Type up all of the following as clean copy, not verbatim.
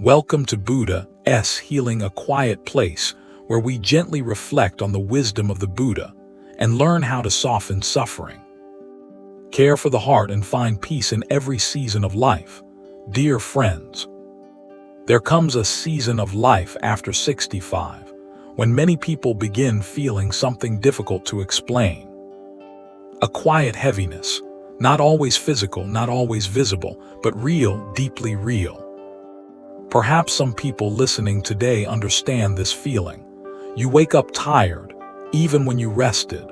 Welcome to Buddha's Healing, a quiet place where we gently reflect on the wisdom of the Buddha and learn how to soften suffering. Care for the heart and find peace in every season of life. Dear friends, there comes a season of life after 65 when many people begin feeling something difficult to explain. A quiet heaviness, not always physical, not always visible, but real, deeply real. Perhaps some people listening today understand this feeling. You wake up tired, even when you rested.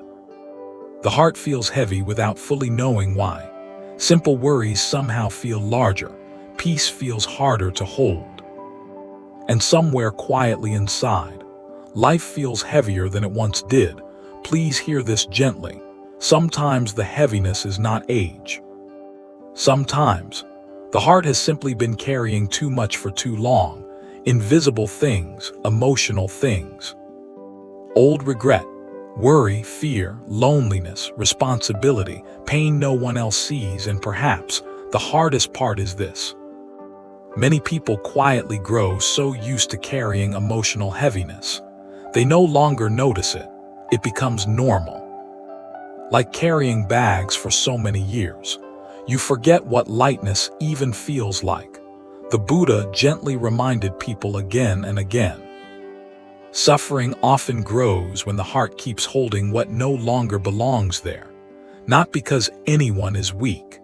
The heart feels heavy without fully knowing why. Simple worries somehow feel larger. Peace feels harder to hold. And somewhere quietly inside, life feels heavier than it once did. Please hear this gently. Sometimes the heaviness is not age. Sometimes the heart has simply been carrying too much for too long. Invisible things, emotional things. Old regret, worry, fear, loneliness, responsibility, pain no one else sees, and perhaps the hardest part is this. Many people quietly grow so used to carrying emotional heaviness. They no longer notice it. It becomes normal. Like carrying bags for so many years. You forget what lightness even feels like. The Buddha gently reminded people again and again. Suffering often grows when the heart keeps holding what no longer belongs there. Not because anyone is weak.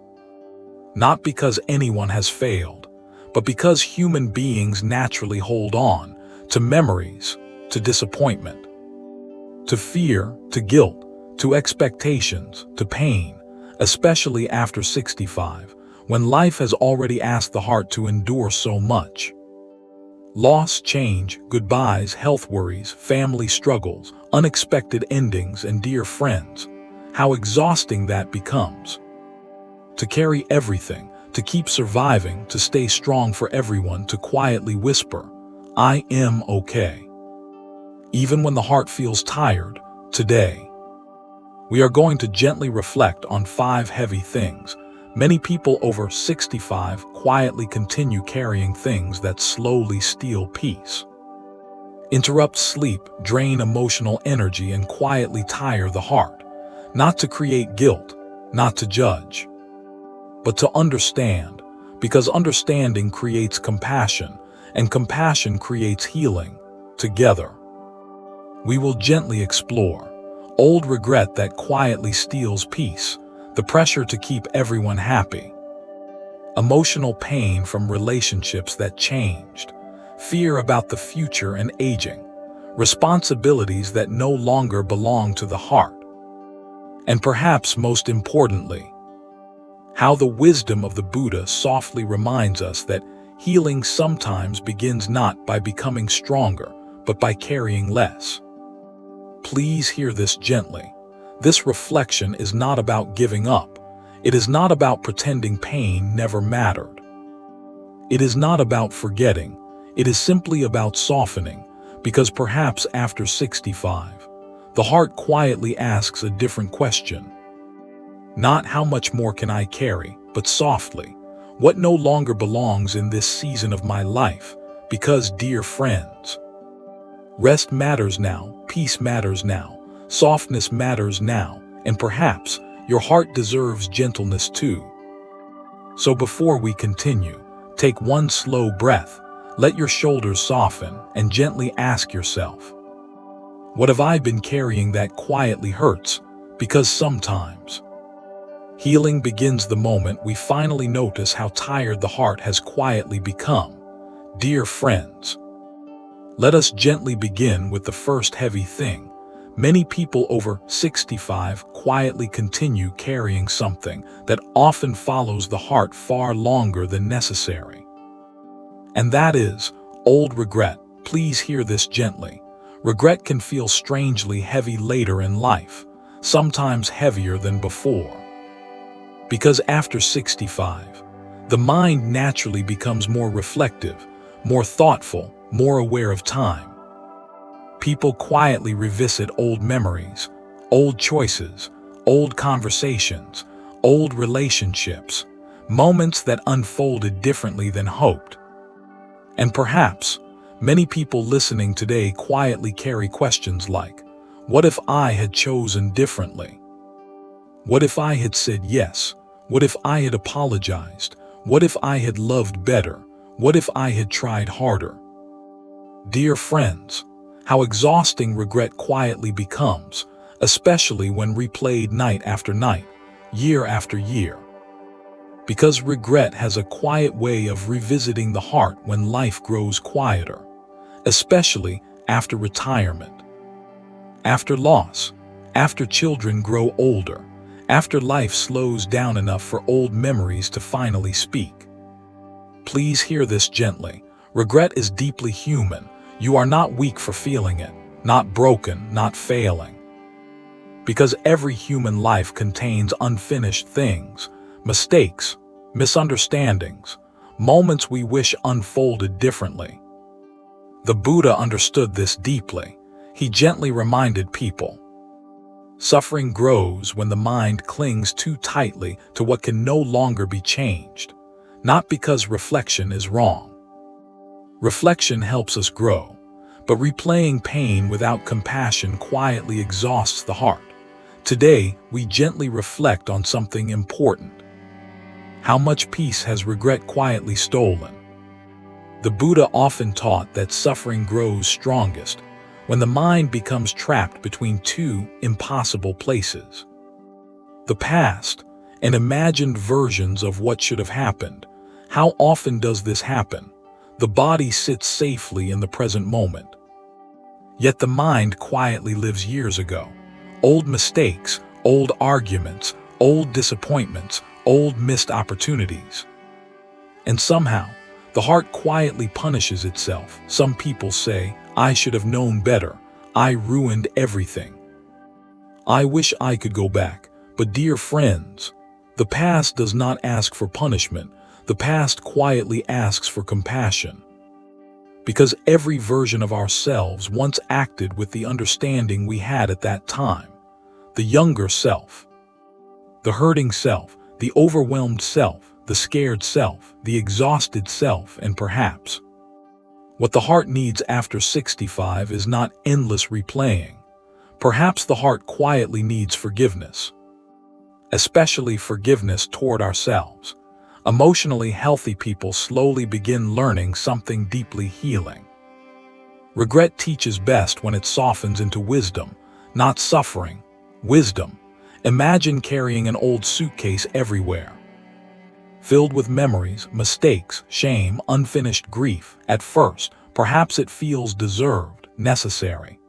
Not because anyone has failed, but because human beings naturally hold on to memories, to disappointment, to fear, to guilt, to expectations, to pain. Especially after 65, when life has already asked the heart to endure so much. Loss, change, goodbyes, health worries, family struggles, unexpected endings, and dear friends. How exhausting that becomes. To carry everything, to keep surviving, to stay strong for everyone, to quietly whisper, "I am okay." Even when the heart feels tired, today, we are going to gently reflect on 5 heavy things. Many people over 65 quietly continue carrying things that slowly steal peace, interrupt sleep, drain emotional energy, and quietly tire the heart. Not to create guilt, not to judge, but to understand, because understanding creates compassion, and compassion creates healing. Together, we will gently explore old regret that quietly steals peace, the pressure to keep everyone happy, emotional pain from relationships that changed, fear about the future and aging, responsibilities that no longer belong to the heart, and perhaps most importantly, how the wisdom of the Buddha softly reminds us that healing sometimes begins not by becoming stronger, but by carrying less. Please hear this gently. This reflection is not about giving up. It is not about pretending pain never mattered. It is not about forgetting. It is simply about softening, because perhaps after 65, the heart quietly asks a different question. Not how much more can I carry, but softly, what no longer belongs in this season of my life, because, dear friends, rest matters now, peace matters now, softness matters now, and perhaps your heart deserves gentleness too. So before we continue, take one slow breath, let your shoulders soften, and gently ask yourself, what have I been carrying that quietly hurts? Because sometimes healing begins the moment we finally notice how tired the heart has quietly become. Dear friends, let us gently begin with the first heavy thing. Many people over 65 quietly continue carrying something that often follows the heart far longer than necessary. And that is old regret. Please hear this gently. Regret can feel strangely heavy later in life, sometimes heavier than before. Because after 65, the mind naturally becomes more reflective, more thoughtful, more aware of time. People quietly revisit old memories, old choices, old conversations, old relationships, moments that unfolded differently than hoped. And perhaps, many people listening today quietly carry questions like, what if I had chosen differently? What if I had said yes? What if I had apologized? What if I had loved better? What if I had tried harder? Dear friends, how exhausting regret quietly becomes, especially when replayed night after night, year after year. Because regret has a quiet way of revisiting the heart when life grows quieter, especially after retirement, after loss, after children grow older, after life slows down enough for old memories to finally speak. Please hear this gently. Regret is deeply human. You are not weak for feeling it, not broken, not failing. Because every human life contains unfinished things, mistakes, misunderstandings, moments we wish unfolded differently. The Buddha understood this deeply. He gently reminded people, suffering grows when the mind clings too tightly to what can no longer be changed, not because reflection is wrong. Reflection helps us grow, but replaying pain without compassion quietly exhausts the heart. Today, we gently reflect on something important. How much peace has regret quietly stolen? The Buddha often taught that suffering grows strongest when the mind becomes trapped between two impossible places: the past and imagined versions of what should have happened. How often does this happen? The body sits safely in the present moment, yet the mind quietly lives years ago. Old mistakes, old arguments, old disappointments, old missed opportunities. And somehow, the heart quietly punishes itself. Some people say, I should have known better. I ruined everything. I wish I could go back. But dear friends, the past does not ask for punishment. The past quietly asks for compassion. Because every version of ourselves once acted with the understanding we had at that time. The younger self, the hurting self, the overwhelmed self, the scared self, the exhausted self, and perhaps what the heart needs after 65 is not endless replaying. Perhaps the heart quietly needs forgiveness, especially forgiveness toward ourselves. Emotionally healthy people slowly begin learning something deeply healing. Regret teaches best when it softens into wisdom, not suffering, wisdom. Imagine carrying an old suitcase everywhere, filled with memories, mistakes, shame, unfinished grief. At first, perhaps it feels deserved, necessary.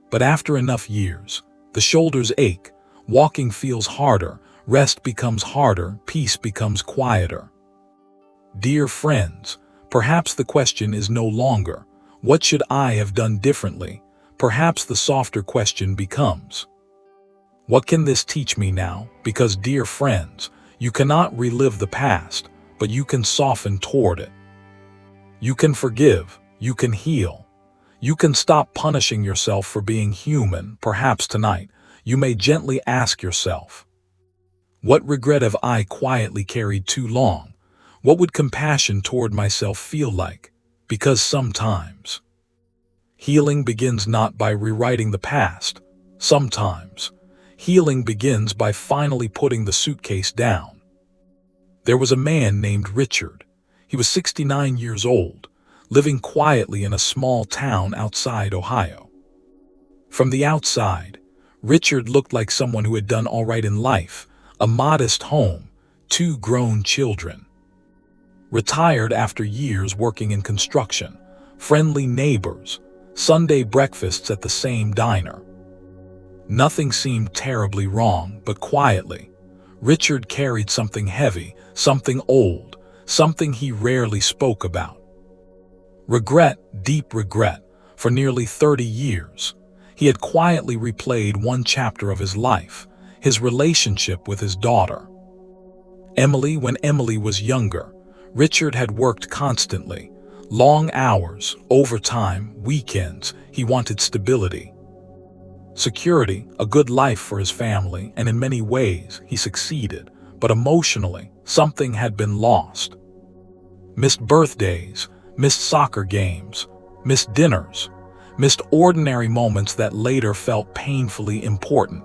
But after enough years, the shoulders ache, walking feels harder, rest becomes harder, peace becomes quieter. Dear friends, perhaps the question is no longer, what should I have done differently? Perhaps the softer question becomes, what can this teach me now? Because, dear friends, you cannot relive the past, but you can soften toward it. You can forgive, you can heal. You can stop punishing yourself for being human. Perhaps tonight, you may gently ask yourself, what regret have I quietly carried too long? What would compassion toward myself feel like? Because sometimes, healing begins not by rewriting the past. Sometimes, healing begins by finally putting the suitcase down. There was a man named Richard. He was 69 years old, living quietly in a small town outside Ohio. From the outside, Richard looked like someone who had done all right in life: a modest home, 2 grown children. Retired after years working in construction, friendly neighbors, Sunday breakfasts at the same diner. Nothing seemed terribly wrong, but quietly, Richard carried something heavy, something old, something he rarely spoke about. Regret, deep regret. For nearly 30 years, he had quietly replayed one chapter of his life, his relationship with his daughter, Emily. When Emily was younger, Richard had worked constantly, long hours, overtime, weekends. He wanted stability, security, a good life for his family, and in many ways, he succeeded. But emotionally, something had been lost. Missed birthdays, missed soccer games, missed dinners, missed ordinary moments that later felt painfully important.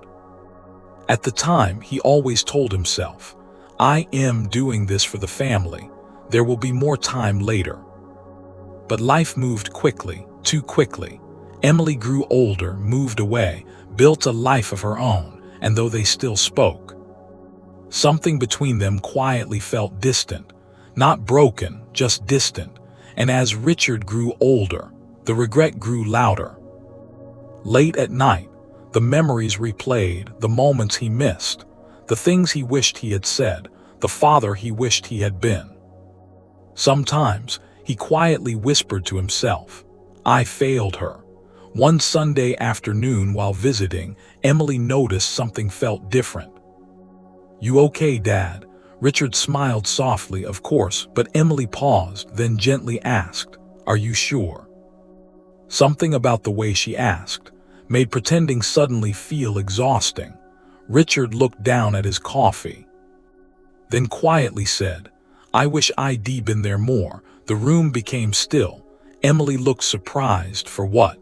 At the time, he always told himself, "I am doing this for the family. There will be more time later." But life moved quickly, too quickly. Emily grew older, moved away, built a life of her own, and though they still spoke, something between them quietly felt distant, not broken, just distant. And as Richard grew older, the regret grew louder. Late at night, the memories replayed, the moments he missed, the things he wished he had said, the father he wished he had been. Sometimes, he quietly whispered to himself, "I failed her." One Sunday afternoon while visiting, Emily noticed something felt different. "You okay, Dad?" Richard smiled softly, of course, but Emily paused, then gently asked, "Are you sure?" Something about the way she asked made pretending suddenly feel exhausting. Richard looked down at his coffee, then quietly said, "I wish I'd been there more." The room became still. Emily looked surprised. "For what?"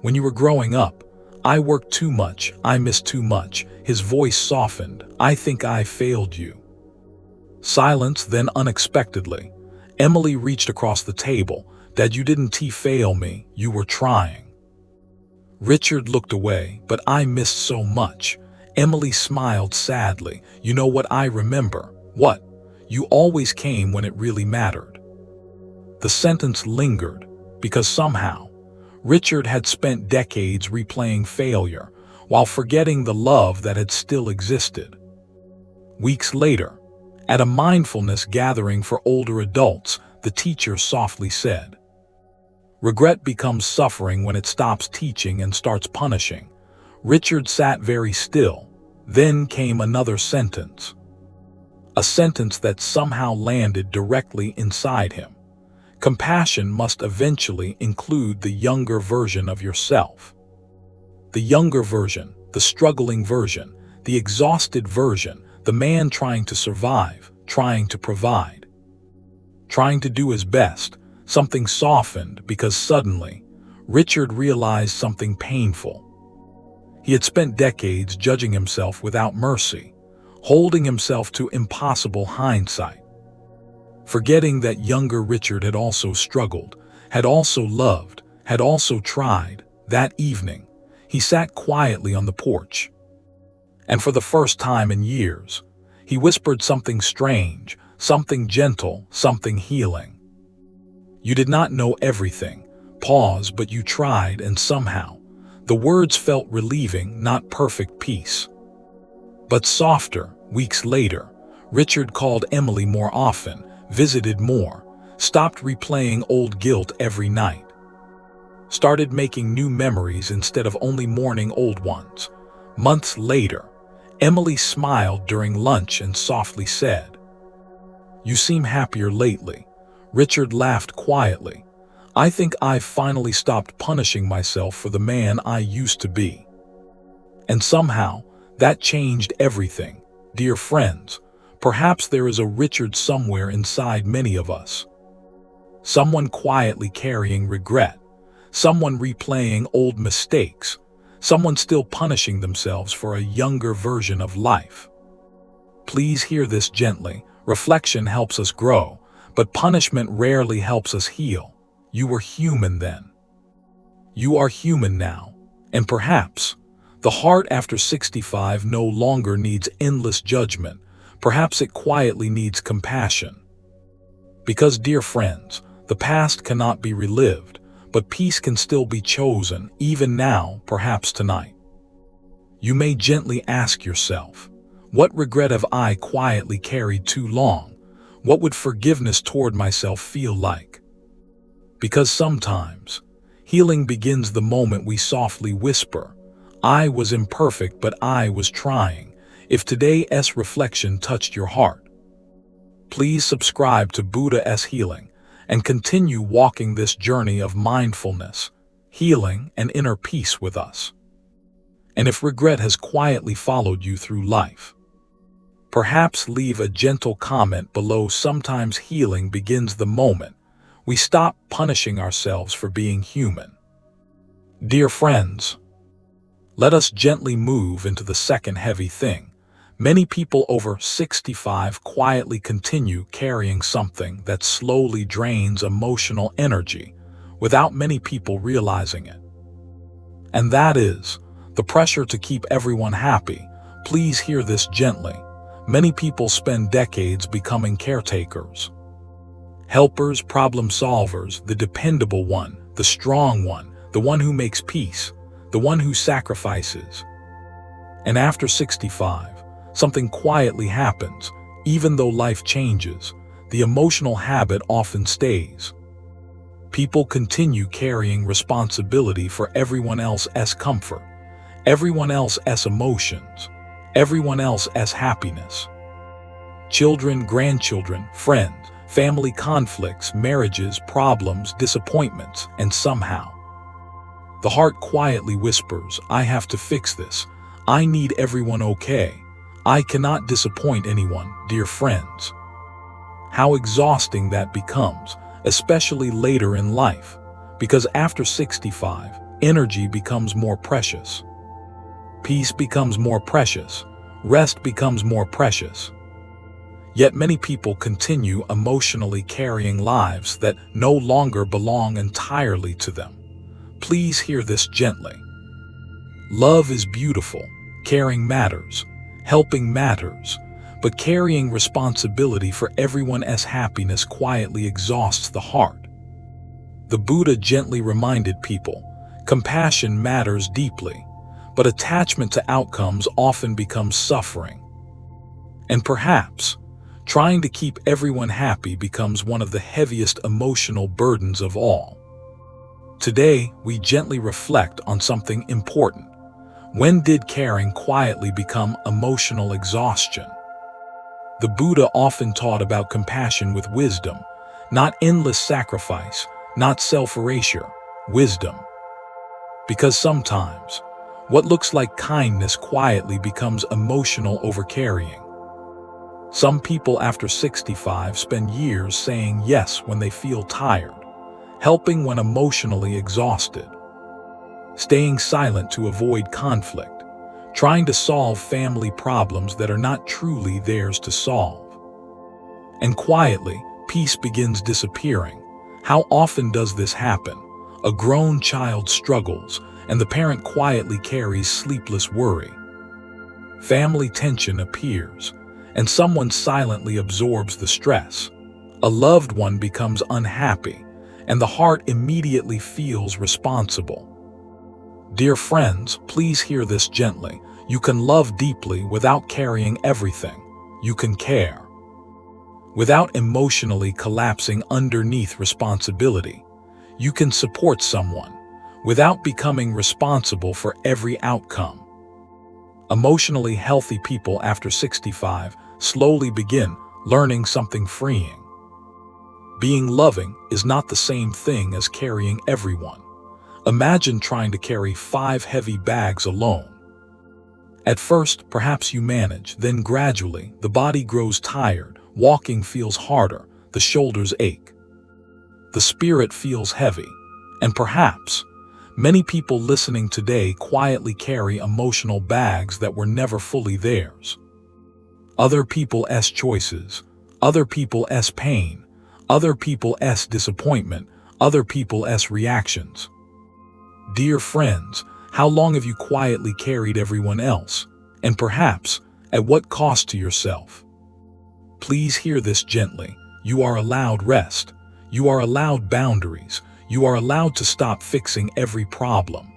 "When you were growing up, I worked too much, I missed too much." His voice softened. "I think I failed you." Silence, then unexpectedly, Emily reached across the table. "Dad, you didn't fail me, you were trying." Richard looked away. "But I missed so much." Emily smiled sadly. "You know what I remember?" "What?" "You always came when it really mattered." The sentence lingered, because somehow, Richard had spent decades replaying failure, while forgetting the love that had still existed. Weeks later, at a mindfulness gathering for older adults, the teacher softly said, "Regret becomes suffering when it stops teaching and starts punishing." Richard sat very still. Then came another sentence. A sentence that somehow landed directly inside him. Compassion must eventually include the younger version of yourself. The younger version, the struggling version, the exhausted version, the man trying to survive, trying to provide, trying to do his best. Something softened because suddenly, Richard realized something painful. He had spent decades judging himself without mercy, holding himself to impossible hindsight, forgetting that younger Richard had also struggled, had also loved, had also tried. That evening, he sat quietly on the porch. And for the first time in years, he whispered something strange, something gentle, something healing. "You did not know everything. Pause, but you tried, and somehow." The words felt relieving, not perfect peace, but softer. Weeks later, Richard called Emily more often, visited more, stopped replaying old guilt every night, started making new memories instead of only mourning old ones. Months later, Emily smiled during lunch and softly said, "You seem happier lately." Richard laughed quietly. "I think I've finally stopped punishing myself for the man I used to be." And somehow, that changed everything. Dear friends, perhaps there is a Richard somewhere inside many of us. Someone quietly carrying regret, someone replaying old mistakes, someone still punishing themselves for a younger version of life. Please hear this gently. Reflection helps us grow, but punishment rarely helps us heal. You were human then. You are human now. And perhaps the heart after 65 no longer needs endless judgment. Perhaps it quietly needs compassion. Because, dear friends, the past cannot be relived, but peace can still be chosen, even now, perhaps tonight. You may gently ask yourself, what regret have I quietly carried too long? What would forgiveness toward myself feel like? Because sometimes, healing begins the moment we softly whisper, "I was imperfect, but I was trying." If today's reflection touched your heart, please subscribe to Buddha's Healing and continue walking this journey of mindfulness, healing, and inner peace with us. And if regret has quietly followed you through life, perhaps leave a gentle comment below. Sometimes healing begins the moment We stop punishing ourselves for being human. Dear friends, let us gently move into the second heavy thing. Many people over 65 quietly continue carrying something that slowly drains emotional energy without many people realizing it. And that is the pressure to keep everyone happy. Please hear this gently. Many people spend decades becoming caretakers, helpers, problem solvers, the dependable one, the strong one, the one who makes peace, the one who sacrifices. And after 65, something quietly happens. Even though life changes, the emotional habit often stays. People continue carrying responsibility for everyone else's comfort, everyone else's emotions, everyone else's happiness. Children, grandchildren, friends, family conflicts, marriages, problems, disappointments, and somehow the heart quietly whispers, I have to fix this. I need everyone okay. I cannot disappoint anyone, dear friends. How exhausting that becomes, especially later in life, because after 65, energy becomes more precious. Peace becomes more precious. Rest becomes more precious. Yet many people continue emotionally carrying lives that no longer belong entirely to them. Please hear this gently. Love is beautiful, caring matters, helping matters, but carrying responsibility for everyone's happiness quietly exhausts the heart. The Buddha gently reminded people, compassion matters deeply, but attachment to outcomes often becomes suffering. And perhaps, trying to keep everyone happy becomes one of the heaviest emotional burdens of all. Today, we gently reflect on something important. When did caring quietly become emotional exhaustion? The Buddha often taught about compassion with wisdom, not endless sacrifice, not self-erasure, wisdom. Because sometimes, what looks like kindness quietly becomes emotional overcarrying. Some people after 65 spend years saying yes when they feel tired, helping when emotionally exhausted, staying silent to avoid conflict, trying to solve family problems that are not truly theirs to solve. And quietly, peace begins disappearing. How often does this happen? A grown child struggles, and the parent quietly carries sleepless worry. Family tension appears, and someone silently absorbs the stress. A loved one becomes unhappy, and the heart immediately feels responsible. Dear friends, please hear this gently. You can love deeply without carrying everything. You can care without emotionally collapsing underneath responsibility. You can support someone without becoming responsible for every outcome. Emotionally healthy people after 65 slowly begin learning something freeing. Being loving is not the same thing as carrying everyone. Imagine trying to carry 5 heavy bags alone. At first, perhaps you manage, then gradually, the body grows tired, walking feels harder, the shoulders ache. The spirit feels heavy, and perhaps, many people listening today quietly carry emotional bags that were never fully theirs. Other people's choices, other people's pain, other people's disappointment, other people's reactions. Dear friends, how long have you quietly carried everyone else? And perhaps, at what cost to yourself? Please hear this gently. You are allowed rest. You are allowed boundaries. You are allowed to stop fixing every problem.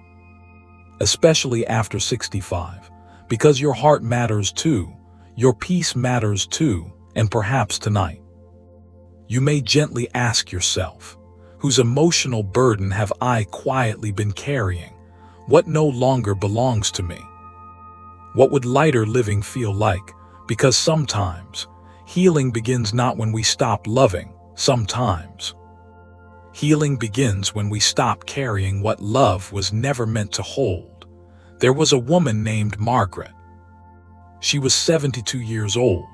Especially after 65, because your heart matters too, your peace matters too, and perhaps tonight, you may gently ask yourself, whose emotional burden have I quietly been carrying? What no longer belongs to me? What would lighter living feel like? Because sometimes, healing begins not when we stop loving, sometimes. Healing begins when we stop carrying what love was never meant to hold. There was a woman named Margaret. She was 72 years old,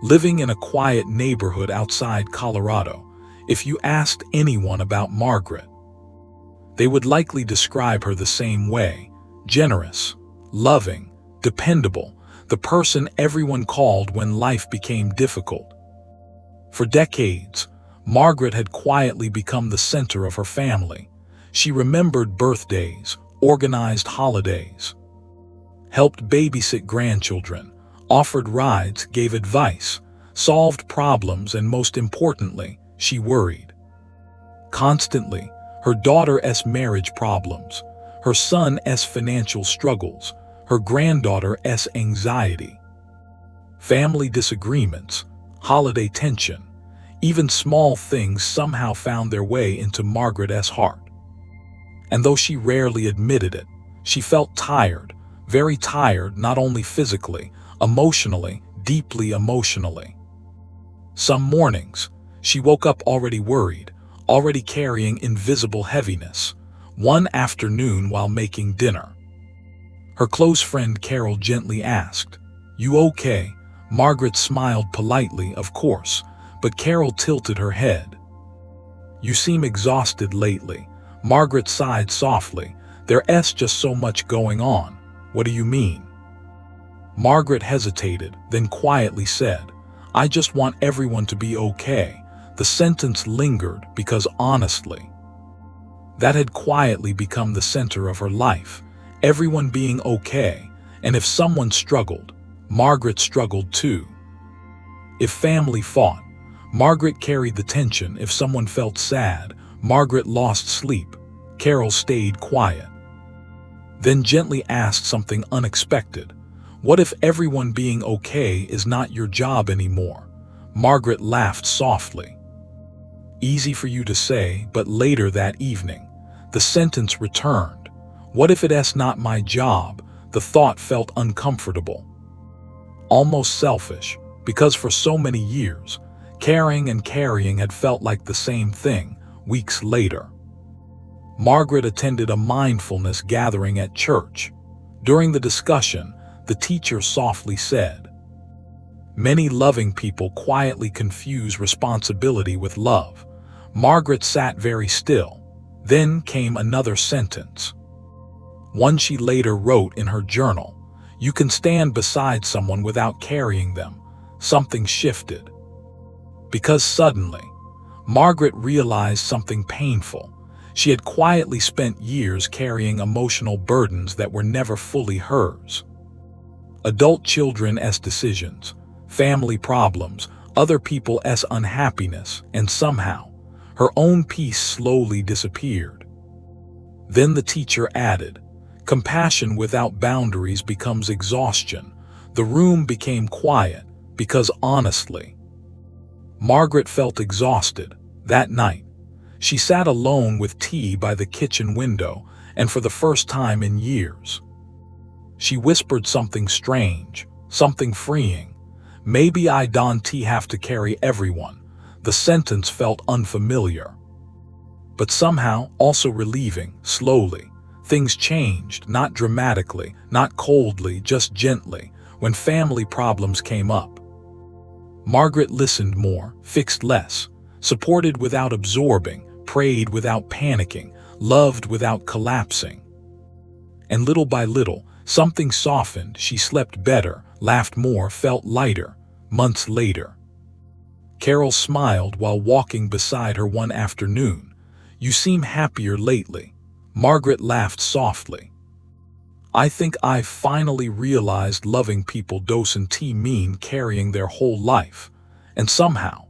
living in a quiet neighborhood outside Colorado. If you asked anyone about Margaret, they would likely describe her the same way: generous, loving, dependable, the person everyone called when life became difficult. For decades, Margaret had quietly become the center of her family. She remembered birthdays, organized holidays, helped babysit grandchildren, offered rides, gave advice, solved problems, and most importantly, she worried constantly. Her daughter's marriage problems, her son's financial struggles, her granddaughter's anxiety, family disagreements, holiday tension, even small things somehow found their way into Margaret's heart. And though she rarely admitted it, she felt tired, very tired, not only physically, emotionally, deeply emotionally. Some mornings, she woke up already worried, already carrying invisible heaviness. One afternoon while making dinner, her close friend Carol gently asked, "You okay?" Margaret smiled politely, of course, but Carol tilted her head. "You seem exhausted lately." Margaret sighed softly. "There's just so much going on." "What do you mean?" Margaret hesitated, then quietly said, "I just want everyone to be okay." The sentence lingered because honestly, that had quietly become the center of her life. Everyone being okay, and if someone struggled, Margaret struggled too. If family fought, Margaret carried the tension. If someone felt sad, Margaret lost sleep. Carol stayed quiet, then gently asked something unexpected. "What if everyone being okay is not your job anymore?" Margaret laughed softly. "Easy for you to say," but later that evening, the sentence returned. "What if it's not my job?" The thought felt uncomfortable, almost selfish, because for so many years, caring and carrying had felt like the same thing. Weeks later, Margaret attended a mindfulness gathering at church. During the discussion, the teacher softly said, "Many loving people quietly confuse responsibility with love." Margaret sat very still. Then came another sentence, one she later wrote in her journal. "You can stand beside someone without carrying them." Something shifted. Because suddenly, Margaret realized something painful. She had quietly spent years carrying emotional burdens that were never fully hers. Adult children's decisions, family problems, other people's unhappiness, and somehow, her own peace slowly disappeared. Then the teacher added, "Compassion without boundaries becomes exhaustion." The room became quiet, because honestly, Margaret felt exhausted. That night, she sat alone with tea by the kitchen window, and for the first time in years, she whispered something strange, something freeing. "Maybe I don't have to carry everyone." The sentence felt unfamiliar, but somehow also relieving. Slowly, things changed, not dramatically, not coldly, just gently. When family problems came up, Margaret listened more, fixed less, supported without absorbing, prayed without panicking, loved without collapsing. And little by little, something softened. She slept better, laughed more, felt lighter. Months later, Carol smiled while walking beside her one afternoon. "You seem happier lately." Margaret laughed softly. "I think I finally realized loving people doesn't mean carrying their whole life." And somehow,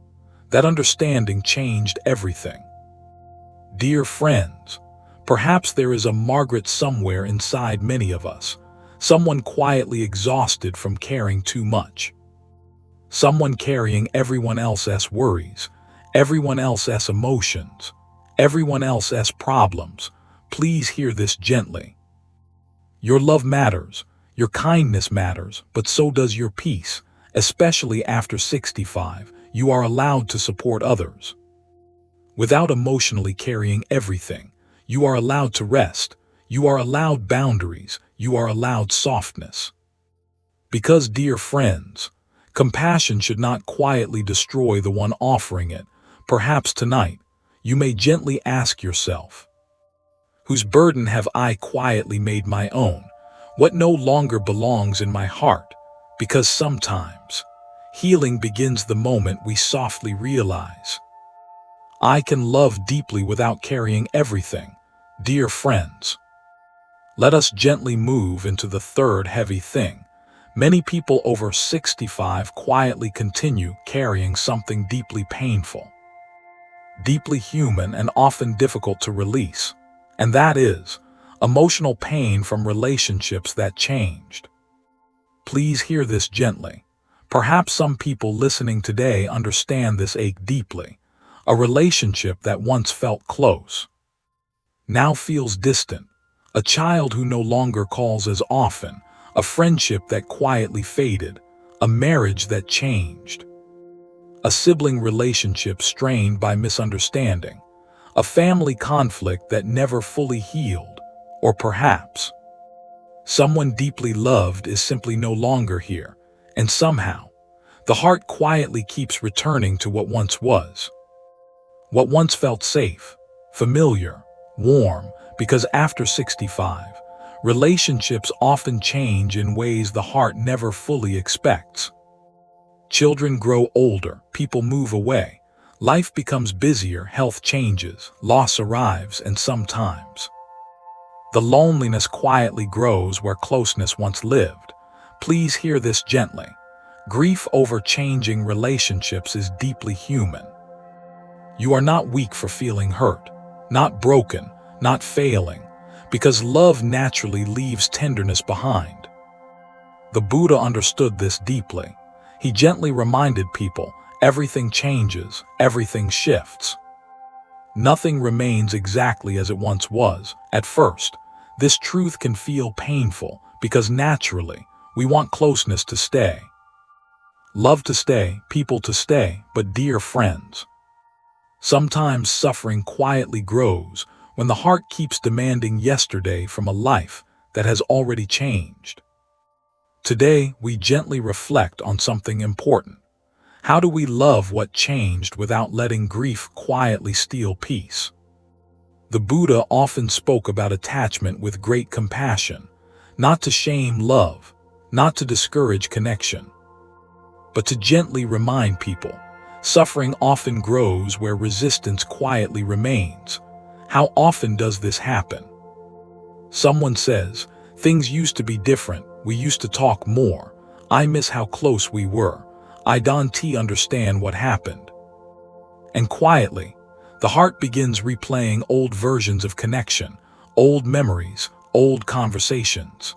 that understanding changed everything. Dear friends, perhaps there is a Margaret somewhere inside many of us, someone quietly exhausted from caring too much. Someone carrying everyone else's worries, everyone else's emotions, everyone else's problems. Please hear this gently. Your love matters, your kindness matters, but so does your peace. Especially after 65, you are allowed to support others without emotionally carrying everything. You are allowed to rest. You are allowed boundaries. You are allowed softness. Because, dear friends, compassion should not quietly destroy the one offering it, Perhaps tonight, you may gently ask yourself, whose burden have I quietly made my own? What no longer belongs in my heart? Because sometimes, healing begins the moment we softly realize, I can love deeply without carrying everything. Dear friends, let us gently move into the third heavy thing. Many people over 65 quietly continue carrying something deeply painful, deeply human, and often difficult to release. And that is emotional pain from relationships that changed. Please hear this gently. Perhaps some people listening today understand this ache deeply. A relationship that once felt close now feels distant. A child who no longer calls as often. A friendship that quietly faded. A marriage that changed. A sibling relationship strained by misunderstanding. A family conflict that never fully healed. Or perhaps someone deeply loved is simply no longer here, and somehow the heart quietly keeps returning to what once was. What once felt safe, familiar, warm, because after 65, relationships often change in ways the heart never fully expects. Children grow older, people move away, life becomes busier, health changes, loss arrives, and sometimes the loneliness quietly grows where closeness once lived. Please hear this gently. Grief over changing relationships is deeply human. You are not weak for feeling hurt, not broken, not failing, because love naturally leaves tenderness behind. The Buddha understood this deeply. He gently reminded people, everything changes, everything shifts. Nothing remains exactly as it once was. At first, this truth can feel painful because naturally, we want closeness to stay, love to stay, people to stay, but dear friends, sometimes suffering quietly grows when the heart keeps demanding yesterday from a life that has already changed. Today, we gently reflect on something important. How do we love what changed without letting grief quietly steal peace? The Buddha often spoke about attachment with great compassion, not to shame love, not to discourage connection, but to gently remind people, suffering often grows where resistance quietly remains. How often does this happen? Someone says, things used to be different, we used to talk more, I miss how close we were, I don't understand what happened. And quietly, the heart begins replaying old versions of connection, old memories, old conversations,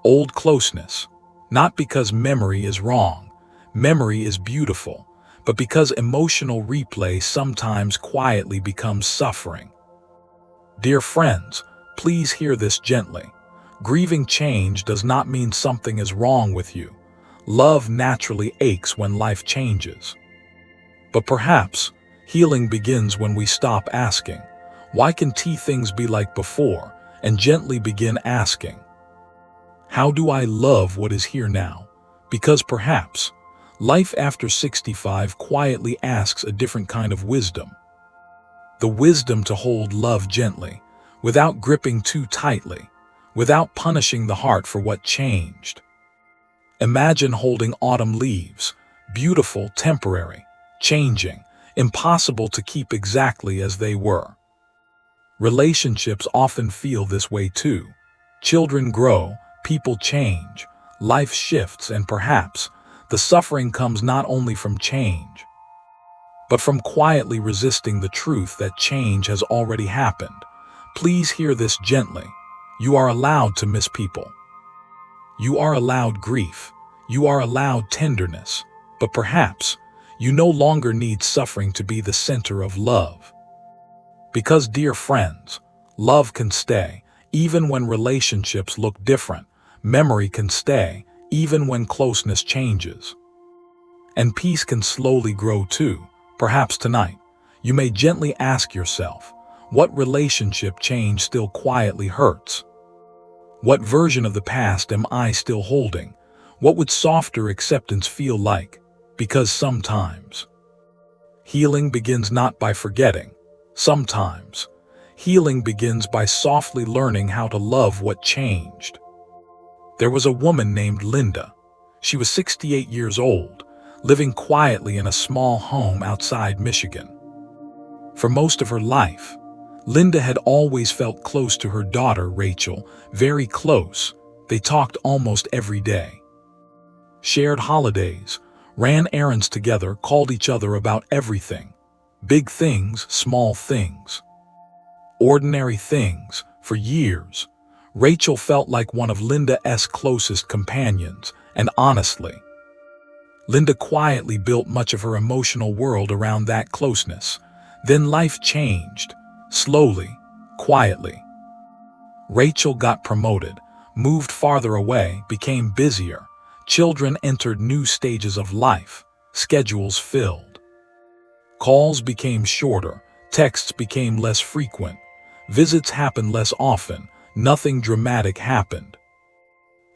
old closeness. Not because memory is wrong, memory is beautiful, but because emotional replay sometimes quietly becomes suffering. Dear friends, please hear this gently. Grieving change does not mean something is wrong with you. Love naturally aches when life changes. But perhaps healing begins when we stop asking, why can't things be like before, and gently begin asking, how do I love what is here now? Because perhaps life after 65 quietly asks a different kind of wisdom. The wisdom to hold love gently, without gripping too tightly, without punishing the heart for what changed. Imagine holding autumn leaves, beautiful, temporary, changing, impossible to keep exactly as they were. Relationships often feel this way too. Children grow, people change, life shifts, and perhaps the suffering comes not only from change, but from quietly resisting the truth that change has already happened. Please hear this gently. You are allowed to miss people. You are allowed grief. You are allowed tenderness. But perhaps you no longer need suffering to be the center of love. Because, dear friends, love can stay, even when relationships look different. Memory can stay, even when closeness changes. And peace can slowly grow too. Perhaps tonight, you may gently ask yourself, what relationship change still quietly hurts? What version of the past am I still holding? What would softer acceptance feel like? Because sometimes Healing begins not by forgetting. Sometimes, healing begins by softly learning how to love what changed. There was a woman named Linda. She was 68 years old, living quietly in a small home outside Michigan. For most of her life, Linda had always felt close to her daughter, Rachel, very close. They talked almost every day. Shared holidays, ran errands together, called each other about everything. Big things, small things. Ordinary things. For years, Rachel felt like one of Linda's closest companions, and honestly, Linda quietly built much of her emotional world around that closeness. Then life changed, slowly, quietly. Rachel got promoted, moved farther away, became busier. Children entered new stages of life, schedules filled. Calls became shorter, texts became less frequent, visits happened less often, nothing dramatic happened.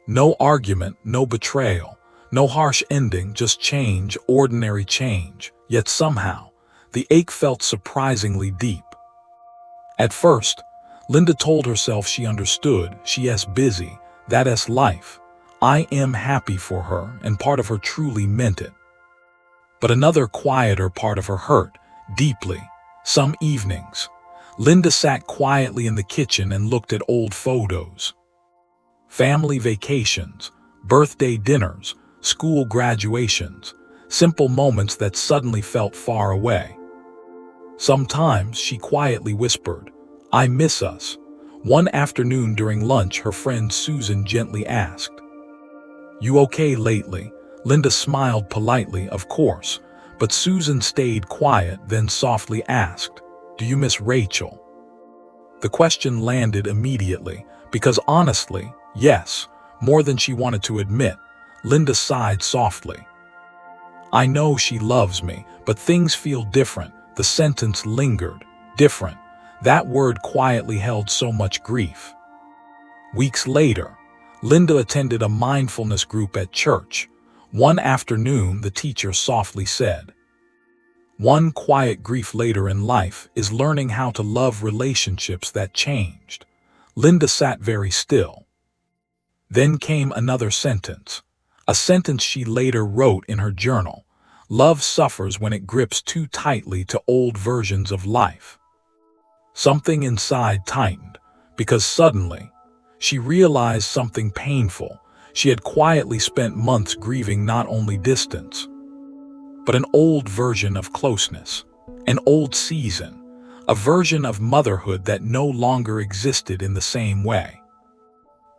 No argument, no betrayal, no harsh ending, just change, ordinary change. Yet somehow, the ache felt surprisingly deep. At first, Linda told herself she understood, she's busy, that's life. I am happy for her, and part of her truly meant it. But another quieter part of her hurt, deeply. Some evenings, Linda sat quietly in the kitchen and looked at old photos. Family vacations, birthday dinners, school graduations, simple moments that suddenly felt far away. Sometimes she quietly whispered, "I miss us." One afternoon during lunch, her friend Susan gently asked, "You okay lately?" Linda smiled politely, of course, but Susan stayed quiet, then softly asked, "Do you miss Rachel?" The question landed immediately, because honestly, yes, more than she wanted to admit. Linda sighed softly. "I know she loves me, but things feel different." The sentence lingered. Different. That word quietly held so much grief. Weeks later, Linda attended a mindfulness group at church. One afternoon, the teacher softly said, "One quiet grief later in life is learning how to love relationships that changed." Linda sat very still. Then came another sentence, a sentence she later wrote in her journal. "Love suffers when it grips too tightly to old versions of life." Something inside tightened, because suddenly, she realized something painful. She had quietly spent months grieving not only distance, but an old version of closeness, an old season, a version of motherhood that no longer existed in the same way.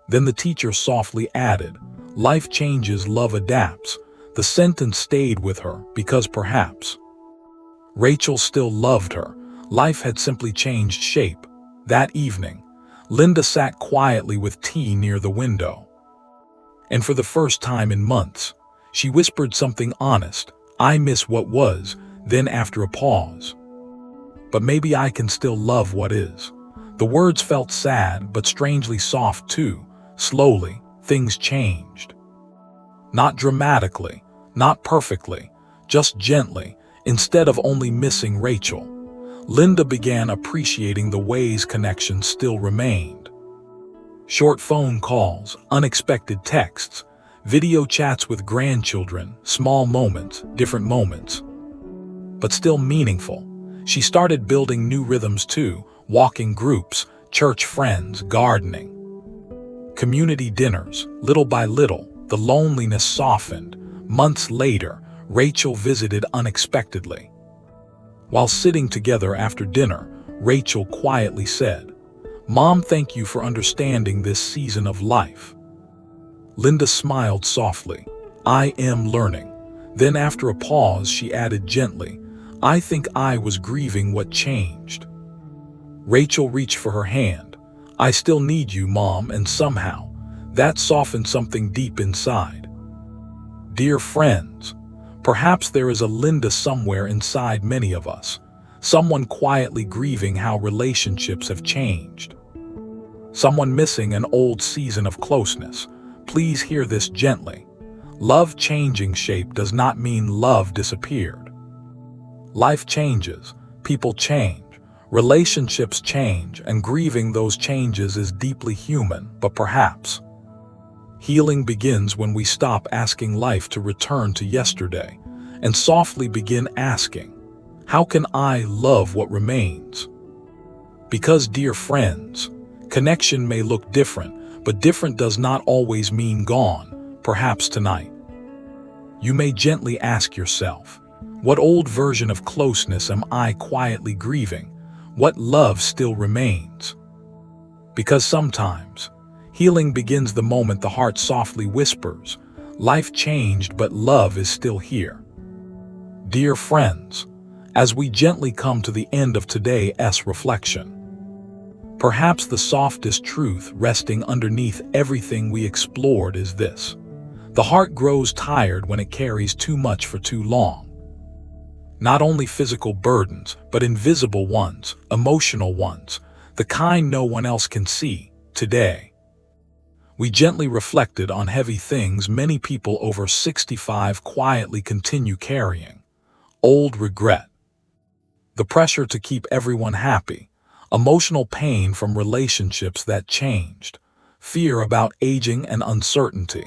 Then the teacher softly added, "Life changes, love adapts." The sentence stayed with her because perhaps Rachel still loved her. Life had simply changed shape. That evening, Linda sat quietly with tea near the window. And for the first time in months, she whispered something honest. "I miss what was." Then after a pause, "But maybe I can still love what is." The words felt sad, but strangely soft too. Slowly, things changed. Not dramatically, not perfectly, just gently. Instead of only missing Rachel, Linda began appreciating the ways connections still remained. Short phone calls, unexpected texts, video chats with grandchildren, small moments, different moments, but still meaningful. She started building new rhythms too, walking groups, church friends, gardening, community dinners. Little by little, the loneliness softened. Months later, Rachel visited unexpectedly. While sitting together after dinner, Rachel quietly said, "Mom, thank you for understanding this season of life." Linda smiled softly. "I am learning." Then after a pause, she added gently, "I think I was grieving what changed." Rachel reached for her hand. "I still need you, Mom," and somehow, that softened something deep inside. Dear friends, perhaps there is a Linda somewhere inside many of us, someone quietly grieving how relationships have changed, someone missing an old season of closeness. Please hear this gently. Love changing shape does not mean love disappeared. Life changes, people change, relationships change, and grieving those changes is deeply human, but perhaps healing begins when we stop asking life to return to yesterday and softly begin asking, how can I love what remains? Because, dear friends, connection may look different, but different does not always mean gone. Perhaps tonight, you may gently ask yourself, what old version of closeness am I quietly grieving? What love still remains? Because sometimes, healing begins the moment the heart softly whispers, life changed, but love is still here. Dear friends, as we gently come to the end of today's reflection, perhaps the softest truth resting underneath everything we explored is this: the heart grows tired when it carries too much for too long. Not only physical burdens, but invisible ones, emotional ones, the kind no one else can see. Today, we gently reflected on heavy things many people over 65 quietly continue carrying: old regret, the pressure to keep everyone happy, emotional pain from relationships that changed, fear about aging and uncertainty,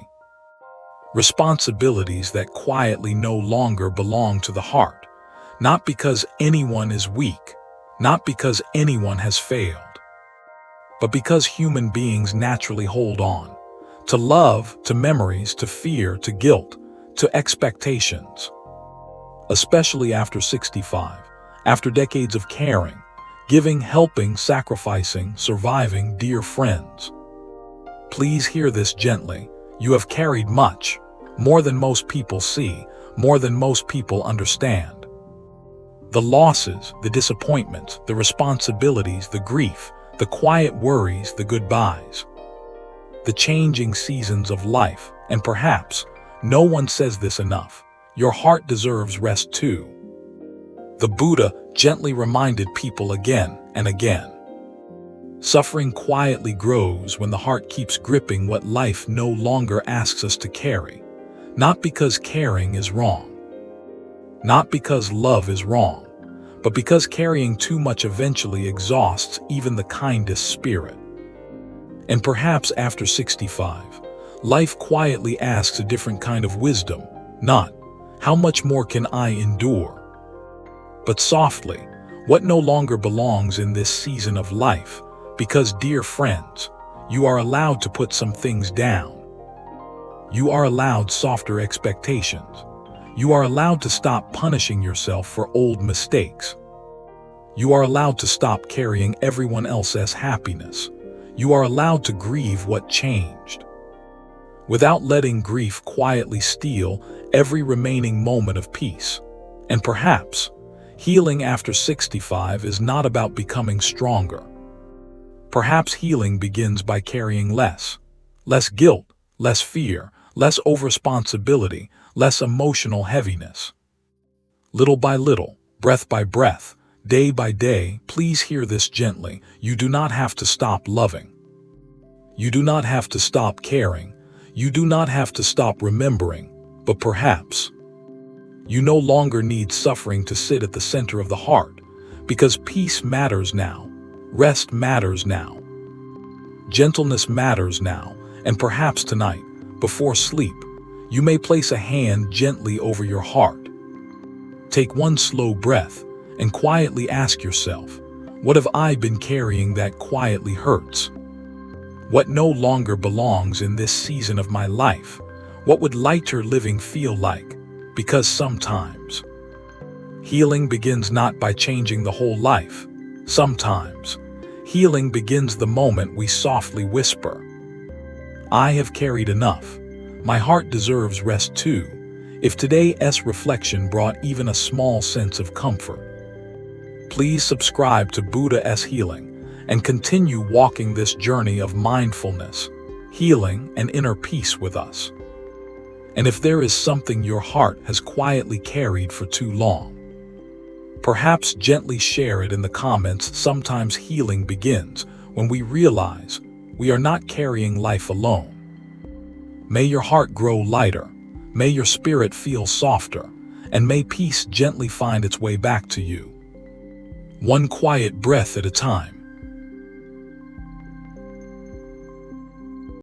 responsibilities that quietly no longer belong to the heart. Not because anyone is weak, not because anyone has failed, but because human beings naturally hold on to love, to memories, to fear, to guilt, to expectations. Especially after 65, after decades of caring, giving, helping, sacrificing, surviving, dear friends, please hear this gently. You have carried much, more than most people see, more than most people understand. The losses, the disappointments, the responsibilities, the grief, the quiet worries, the goodbyes, the changing seasons of life, and perhaps no one says this enough, your heart deserves rest too. The Buddha gently reminded people again and again. Suffering quietly grows when the heart keeps gripping what life no longer asks us to carry, not because caring is wrong, not because love is wrong, but because carrying too much eventually exhausts even the kindest spirit. And perhaps after 65, life quietly asks a different kind of wisdom, not, how much more can I endure? But softly, what no longer belongs in this season of life, because, dear friends, you are allowed to put some things down. You are allowed softer expectations. You are allowed to stop punishing yourself for old mistakes. You are allowed to stop carrying everyone else's happiness. You are allowed to grieve what changed, without letting grief quietly steal every remaining moment of peace. And perhaps, healing after 65 is not about becoming stronger. Perhaps healing begins by carrying less guilt, less fear, less over-responsibility, less emotional heaviness. Little by little, breath by breath, day by day, please hear this gently. You do not have to stop loving. You do not have to stop caring. You do not have to stop remembering. But perhaps you no longer need suffering to sit at the center of the heart, because peace matters now, rest matters now, gentleness matters now, and perhaps tonight, before sleep, you may place a hand gently over your heart. Take one slow breath and quietly ask yourself, what have I been carrying that quietly hurts? What no longer belongs in this season of my life? What would lighter living feel like? Because sometimes, healing begins not by changing the whole life. Sometimes, healing begins the moment we softly whisper, I have carried enough. My heart deserves rest too. If today's reflection brought even a small sense of comfort, please subscribe to Buddha's Healing and continue walking this journey of mindfulness, healing, and inner peace with us. And if there is something your heart has quietly carried for too long, perhaps gently share it in the comments. Sometimes healing begins when we realize we are not carrying life alone. May your heart grow lighter, may your spirit feel softer, and may peace gently find its way back to you. One quiet breath at a time.